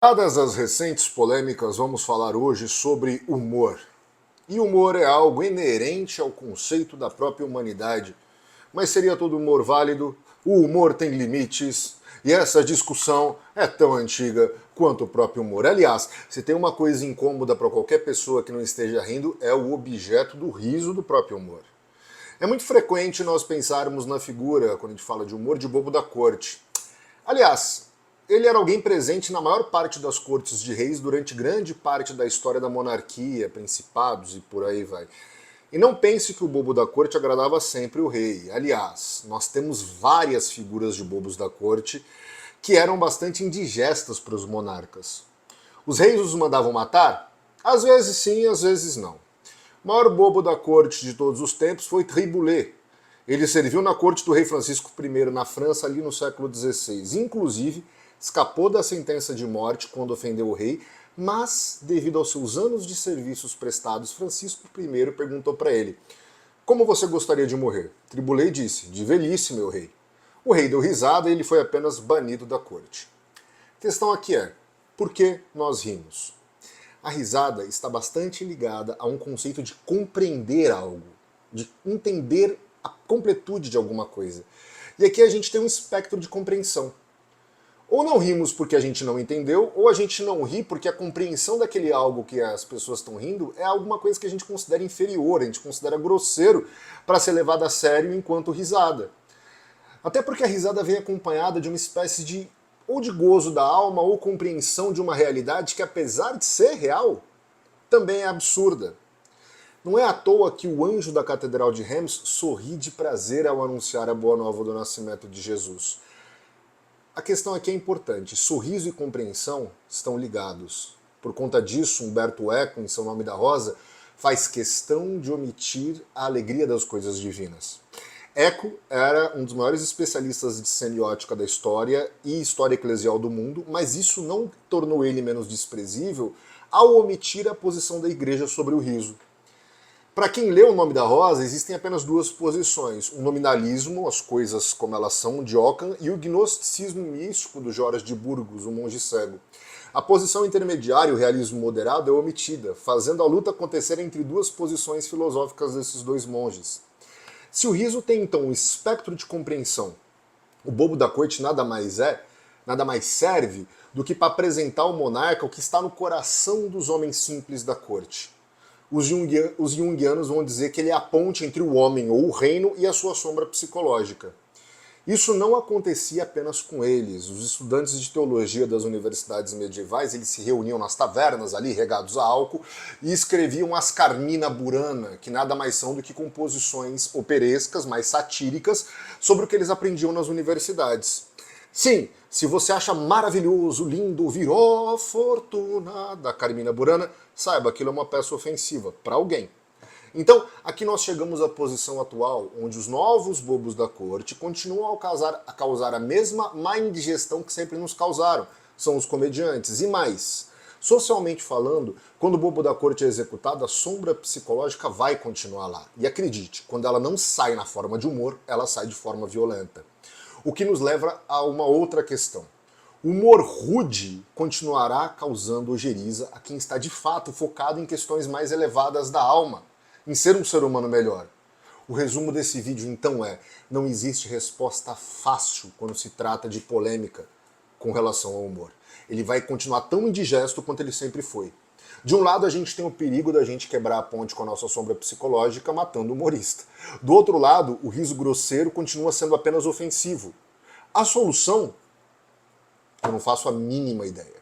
Dadas as recentes polêmicas, vamos falar hoje sobre humor. E humor é algo inerente ao conceito da própria humanidade. Mas seria todo humor válido? O humor tem limites? E essa discussão é tão antiga quanto o próprio humor. Aliás, se tem uma coisa incômoda para qualquer pessoa que não esteja rindo, é o objeto do riso do próprio humor. É muito frequente nós pensarmos na figura, quando a gente fala de humor, de bobo da corte. Aliás, ele era alguém presente na maior parte das cortes de reis durante grande parte da história da monarquia, principados e por aí vai. E não pense que o bobo da corte agradava sempre o rei. Aliás, nós temos várias figuras de bobos da corte que eram bastante indigestas para os monarcas. Os reis os mandavam matar? Às vezes sim, às vezes não. O maior bobo da corte de todos os tempos foi Triboulet. Ele serviu na corte do rei Francisco I na França ali no século XVI. Inclusive, escapou da sentença de morte quando ofendeu o rei, mas, devido aos seus anos de serviços prestados, Francisco I perguntou para ele: "Como você gostaria de morrer?" Triboulet disse: "De velhice, meu rei." O rei deu risada e ele foi apenas banido da corte. A questão aqui é: por que nós rimos? A risada está bastante ligada a um conceito de compreender algo, de entender a completude de alguma coisa. E aqui a gente tem um espectro de compreensão. Ou não rimos porque a gente não entendeu, ou a gente não ri porque a compreensão daquele algo que as pessoas estão rindo é alguma coisa que a gente considera inferior, a gente considera grosseiro para ser levado a sério enquanto risada. Até porque a risada vem acompanhada de uma espécie de ou de gozo da alma ou compreensão de uma realidade que, apesar de ser real, também é absurda. Não é à toa que o anjo da Catedral de Reims sorri de prazer ao anunciar a boa nova do nascimento de Jesus. A questão aqui é importante. Sorriso e compreensão estão ligados. Por conta disso, Humberto Eco, em Seu Nome da Rosa, faz questão de omitir a alegria das coisas divinas. Eco era um dos maiores especialistas de semiótica da história e história eclesial do mundo, mas isso não tornou ele menos desprezível ao omitir a posição da igreja sobre o riso. Para quem lê O Nome da Rosa, existem apenas duas posições: o nominalismo, as coisas como elas são, de Ockham, e o gnosticismo místico do Jorge de Burgos, o monge cego. A posição intermediária, o realismo moderado, é omitida, fazendo a luta acontecer entre duas posições filosóficas desses dois monges. Se o riso tem então um espectro de compreensão, o bobo da corte nada mais serve do que para apresentar ao monarca o que está no coração dos homens simples da corte. Os junguianos vão dizer que ele é a ponte entre o homem ou o reino e a sua sombra psicológica. Isso não acontecia apenas com eles. Os estudantes de teologia das universidades medievais, eles se reuniam nas tavernas ali, regados a álcool, e escreviam as Carmina Burana, que nada mais são do que composições operescas, mais satíricas, sobre o que eles aprendiam nas universidades. Sim, se você acha maravilhoso, lindo, viró fortuna da Carmina Burana, saiba, aquilo é uma peça ofensiva para alguém. Então, aqui nós chegamos à posição atual, onde os novos bobos da corte continuam a causar a mesma má indigestão que sempre nos causaram. São os comediantes. E mais, socialmente falando, quando o bobo da corte é executado, a sombra psicológica vai continuar lá. E acredite, quando ela não sai na forma de humor, ela sai de forma violenta. O que nos leva a uma outra questão. O humor rude continuará causando ojeriza a quem está de fato focado em questões mais elevadas da alma, em ser um ser humano melhor. O resumo desse vídeo então é: não existe resposta fácil quando se trata de polêmica com relação ao humor. Ele vai continuar tão indigesto quanto ele sempre foi. De um lado, a gente tem o perigo da gente quebrar a ponte com a nossa sombra psicológica matando o humorista. Do outro lado, o riso grosseiro continua sendo apenas ofensivo. A solução? Eu não faço a mínima ideia.